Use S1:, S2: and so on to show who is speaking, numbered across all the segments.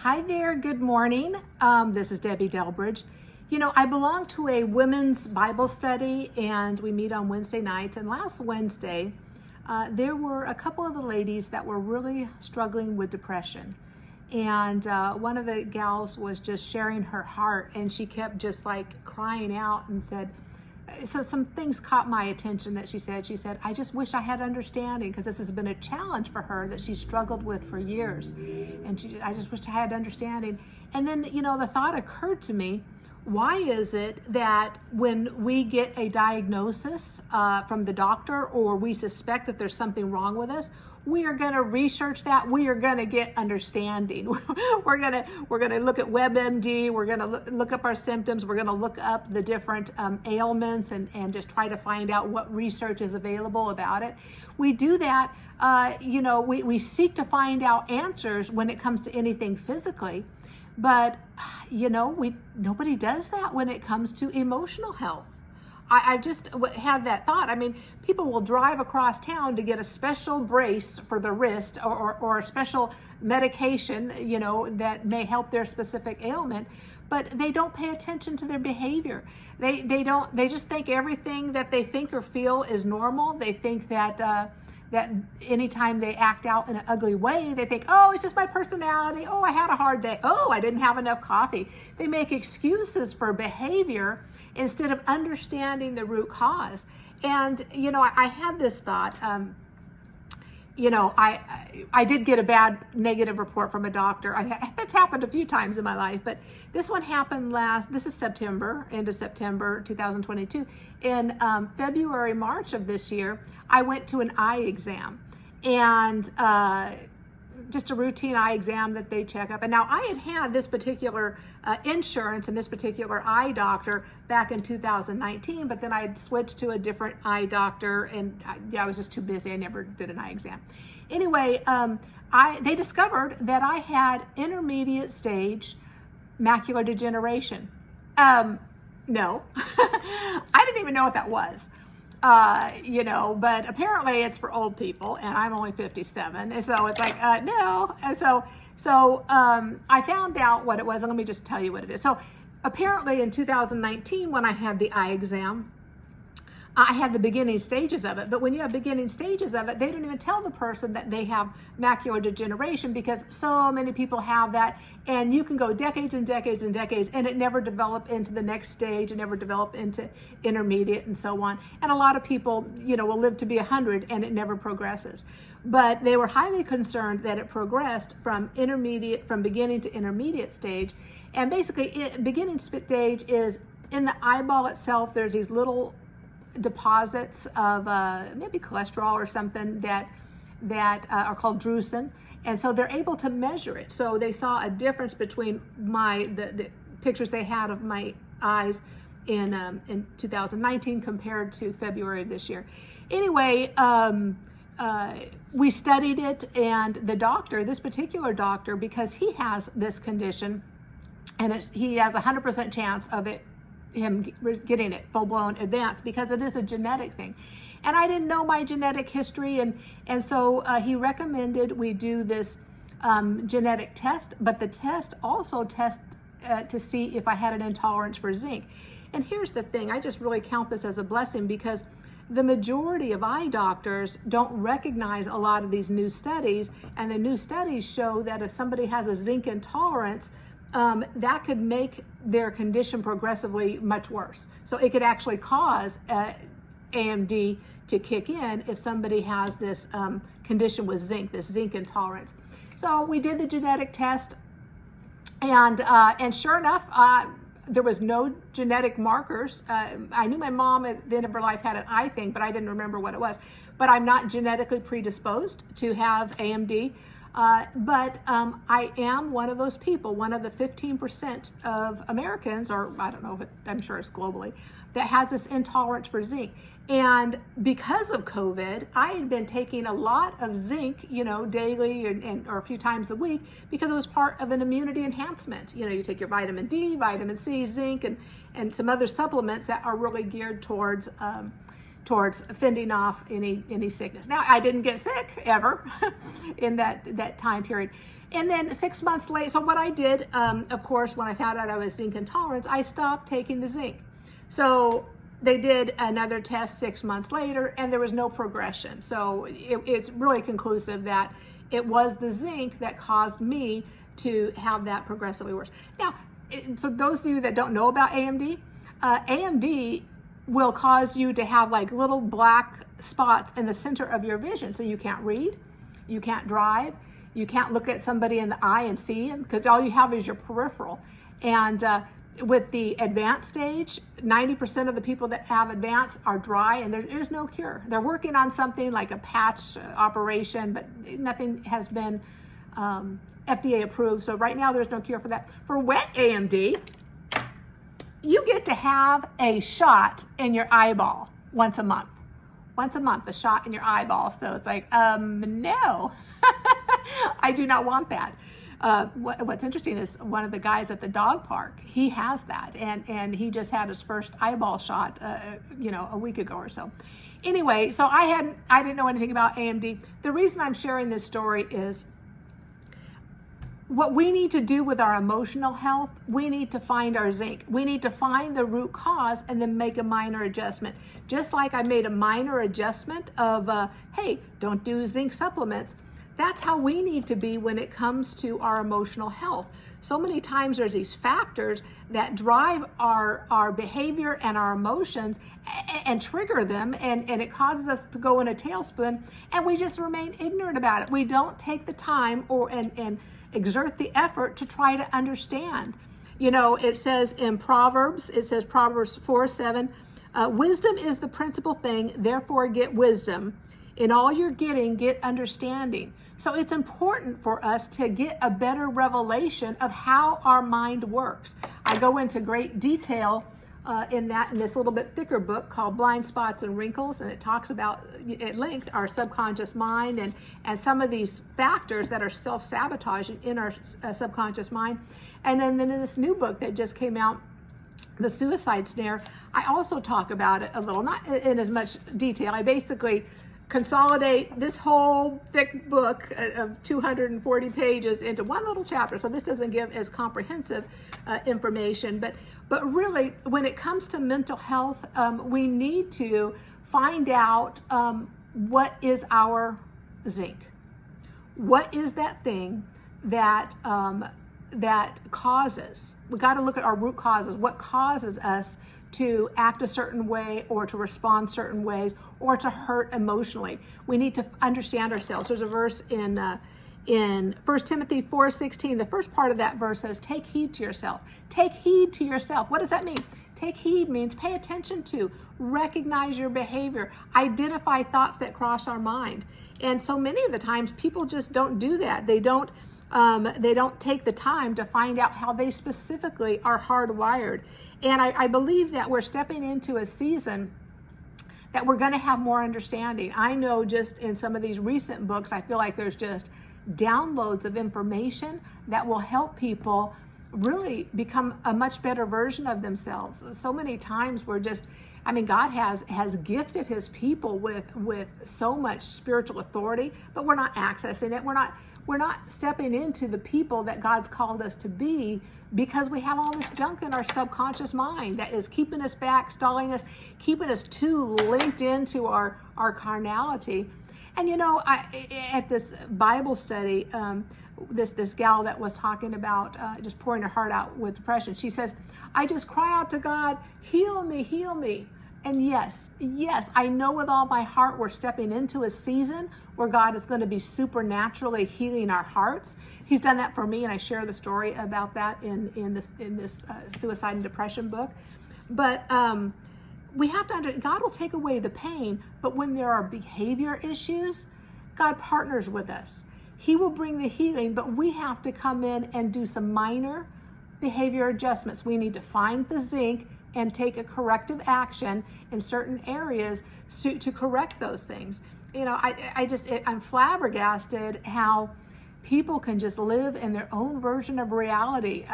S1: Hi there, good morning. This is Debbie Delbridge. You know, I belong to a women's Bible study and we meet on Wednesday nights. And last Wednesday, there were a couple of the ladies that were really struggling with depression. And one of the gals was just sharing her heart and she kept just like crying out and said, so some things caught my attention that she said, I just wish I had understanding, because this has been a challenge for her that she's struggled with for years. And I just wish I had understanding. And then, you know, the thought occurred to me, why is it that when we get a diagnosis from the doctor or we suspect that there's something wrong with us, we are going to research that. We are going to get understanding. we're going to look at WebMD. We're going to look up our symptoms. We're going to look up the different ailments and just try to find out what research is available about it. We do that. You know, we seek to find out answers when it comes to anything physically. But, you know, nobody does that when it comes to emotional health. I just had that thought. I mean, people will drive across town to get a special brace for the wrist or a special medication, you know, that may help their specific ailment, but they don't pay attention to their behavior. They just think everything that they think or feel is normal. They think that anytime they act out in an ugly way, they think, oh, it's just my personality. Oh, I had a hard day. Oh, I didn't have enough coffee. They make excuses for behavior instead of understanding the root cause. And, you know, I had this thought, you know, I did get a bad negative report from a doctor. That's happened a few times in my life, but this one happened this is September, end of September 2022. In February, March of this year, I went to an eye exam and just a routine eye exam that they check up. And now I had this particular insurance and this particular eye doctor back in 2019, but then I switched to a different eye doctor and I was just too busy. I never did an eye exam. Anyway, they discovered that I had intermediate stage macular degeneration. No, I didn't even know what that was. You know, but apparently it's for old people and I'm only 57. And so it's like, no. And so I found out what it was. And let me just tell you what it is. So apparently in 2019, when I had the eye exam, I had the beginning stages of it, but when you have beginning stages of it, they don't even tell the person that they have macular degeneration because so many people have that, and you can go decades and decades and decades and it never develop into the next stage and never develop into intermediate and so on. And a lot of people, you know, will live to be 100 and it never progresses. But they were highly concerned that it progressed from beginning to intermediate stage. And basically beginning stage is in the eyeball itself, there's these little deposits of maybe cholesterol or something that are called drusen, and so they're able to measure it. So they saw a difference between the pictures they had of my eyes in 2019 compared to February of this year. Anyway, we studied it, and the doctor, this particular doctor, because he has this condition, and he has 100% chance of him getting it full-blown advanced because it is a genetic thing. And I didn't know my genetic history, and so he recommended we do this genetic test, but the test also tests to see if I had an intolerance for zinc. And here's the thing, I just really count this as a blessing because the majority of eye doctors don't recognize a lot of these new studies, and the new studies show that if somebody has a zinc intolerance, that could make their condition progressively much worse. So it could actually cause AMD to kick in if somebody has this condition with zinc, this zinc intolerance. So we did the genetic test, and sure enough, there was no genetic markers. I knew my mom at the end of her life had an eye thing, but I didn't remember what it was. But I'm not genetically predisposed to have AMD. But I am one of those people, one of the 15% of Americans, or I don't know, but I'm sure it's globally, that has this intolerance for zinc. And because of COVID, I had been taking a lot of zinc, you know, daily or a few times a week because it was part of an immunity enhancement. You know, you take your vitamin D, vitamin C, zinc, and some other supplements that are really geared towards towards fending off any sickness. Now, I didn't get sick ever in that time period. And then 6 months later, so what I did, of course, when I found out I was zinc intolerant, I stopped taking the zinc. So they did another test 6 months later, and there was no progression. So it's really conclusive that it was the zinc that caused me to have that progressively worse. Now, so those of you that don't know about AMD, AMD will cause you to have like little black spots in the center of your vision. So you can't read, you can't drive, you can't look at somebody in the eye and see them, because all you have is your peripheral. And with the advanced stage, 90% of the people that have advanced are dry, and there's no cure. They're working on something like a patch operation, but nothing has been FDA approved. So right now there's no cure for that. For wet AMD, you get to have a shot in your eyeball once a month. Once a month, a shot in your eyeball. So it's like, no, I do not want that. What's interesting is one of the guys at the dog park, he has that, and he just had his first eyeball shot, a week ago or so. Anyway, so I didn't know anything about AMD. The reason I'm sharing this story is what we need to do with our emotional health. We need to find our zinc. We need to find the root cause and then make a minor adjustment. Just like I made a minor adjustment of, hey, don't do zinc supplements. That's how we need to be when it comes to our emotional health. So many times there's these factors that drive our behavior and our emotions and trigger them, and it causes us to go in a tailspin, and we just remain ignorant about it. We don't take the time and exert the effort to try to understand. It says in Proverbs 4:7, wisdom is the principal thing, therefore get wisdom. In all you're getting, get understanding. So it's important for us to get a better revelation of how our mind works. I go into great detail in this little bit thicker book called Blind Spots and Wrinkles, and it talks about at length our subconscious mind and some of these factors that are self-sabotaging in our subconscious mind. And then in this new book that just came out, The Suicide Snare, I also talk about it a little, not in as much detail. I basically consolidate this whole thick book of 240 pages into one little chapter. So this doesn't give as comprehensive information, but really when it comes to mental health, we need to find out what is our zinc. What is that thing that causes? We got to look at our root causes. What causes us to act a certain way or to respond certain ways or to hurt emotionally? We need to understand ourselves. There's a verse in 1 Timothy 4:16. The first part of that verse says, take heed to yourself. Take heed to yourself. What does that mean? Take heed means pay attention to, recognize your behavior, identify thoughts that cross our mind. And so many of the times people just don't do that. They don't take the time to find out how they specifically are hardwired. And I believe that we're stepping into a season that we're going to have more understanding. I know just in some of these recent books, I feel like there's just downloads of information that will help people really become a much better version of themselves. So many times we're just, God has gifted his people with so much spiritual authority, but we're not accessing it. We're not stepping into the people that God's called us to be because we have all this junk in our subconscious mind that is keeping us back, stalling us, keeping us too linked into our carnality. And at this Bible study, this gal that was talking about just pouring her heart out with depression, she says, I just cry out to God, heal me, heal me. And yes, I know with all my heart we're stepping into a season where God is going to be supernaturally healing our hearts. He's done that for me, and I share the story about that in this suicide and depression book. But we have to God will take away the pain, but when there are behavior issues, God partners with us. He will bring the healing, but we have to come in and do some minor behavior adjustments. We need to find the zinc and take a corrective action in certain areas to correct those things. I'm flabbergasted how people can just live in their own version of reality.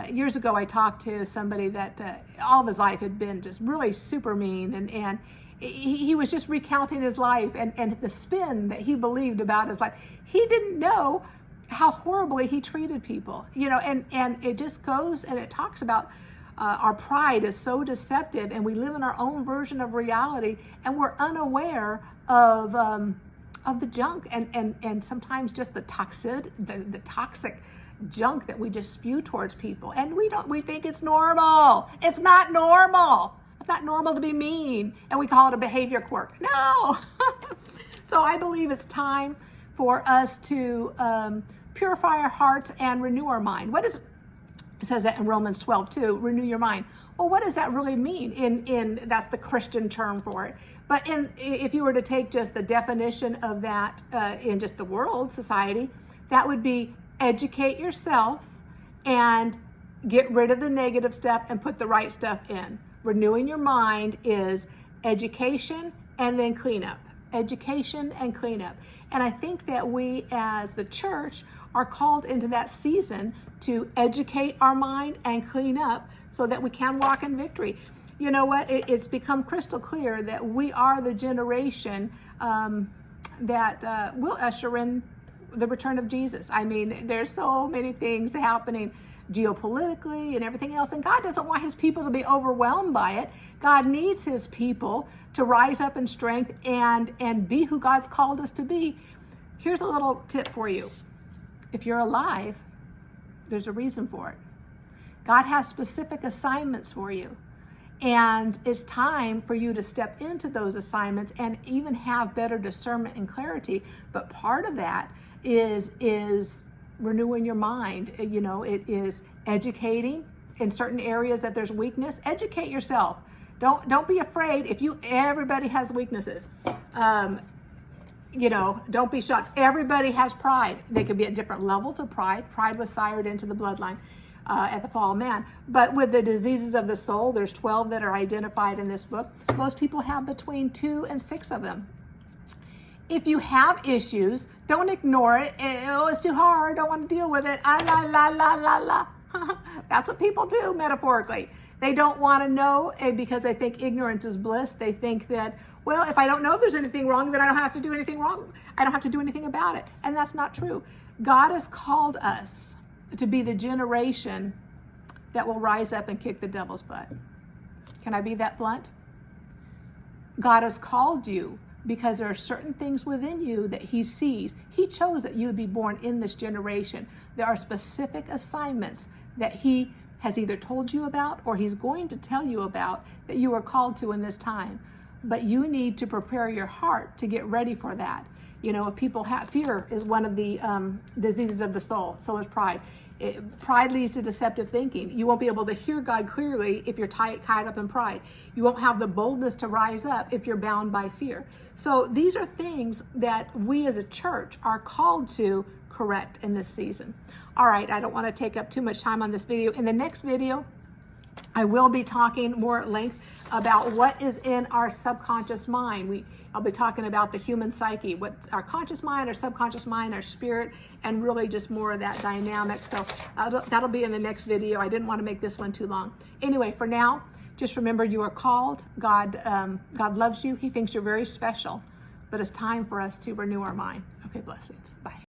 S1: Years ago, I talked to somebody that all of his life had been just really super mean, and he was just recounting his life and the spin that he believed about his life. He didn't know how horribly he treated people, and it just goes and it talks about our pride is so deceptive, and we live in our own version of reality, and we're unaware of the junk and sometimes just the toxic junk that we just spew towards people, and we think it's normal. It's not normal. It's not normal to be mean, and we call it a behavior quirk. No. So I believe it's time for us to purify our hearts and renew our mind. It says that in Romans 12:2, renew your mind. Well, what does that really mean? That's the Christian term for it. But if you were to take just the definition of that in just the world society, that would be educate yourself and get rid of the negative stuff and put the right stuff in. Renewing your mind is education and then cleanup. Education and cleanup. And I think that we as the church are called into that season to educate our mind and clean up so that we can walk in victory. You know what? It's become crystal clear that we are the generation that will usher in the return of Jesus. I mean, there's so many things happening geopolitically and everything else, and God doesn't want his people to be overwhelmed by it. God needs his people to rise up in strength and be who God's called us to be. Here's a little tip for you. If you're alive, there's a reason for it. God has specific assignments for you, and it's time for you to step into those assignments and even have better discernment and clarity. But part of that is renewing your mind. It is educating in certain areas that there's weakness. Educate yourself. Don't be afraid. Everybody has weaknesses. Don't be shocked. Everybody has pride. They could be at different levels of pride. Pride was sired into the bloodline at the fall of man. But with the diseases of the soul, there's 12 that are identified in this book. Most people have between 2 and 6 of them. If you have issues, don't ignore it. It's too hard. I don't want to deal with it. That's what people do, metaphorically. They don't want to know because they think ignorance is bliss. They think that, well, if I don't know there's anything wrong, then I don't have to do anything wrong. I don't have to do anything about it. And that's not true. God has called us to be the generation that will rise up and kick the devil's butt. Can I be that blunt? God has called you because there are certain things within you that he sees. He chose that you would be born in this generation. There are specific assignments that he has either told you about or he's going to tell you about that you are called to in this time. But you need to prepare your heart to get ready for that. If people have fear is one of the diseases of the soul. So is pride. Pride leads to deceptive thinking. You won't be able to hear God clearly if you're tied up in pride. You won't have the boldness to rise up if you're bound by fear. So these are things that we as a church are called to correct in this season. All right, I don't want to take up too much time on this video. In the next video, I will be talking more at length about what is in our subconscious mind. I'll be talking about the human psyche, what's our conscious mind, our subconscious mind, our spirit, and really just more of that dynamic. So that'll be in the next video. I didn't want to make this one too long. Anyway, for now, just remember you are called. God loves you. He thinks you're very special. But it's time for us to renew our mind. Okay, blessings. Bye.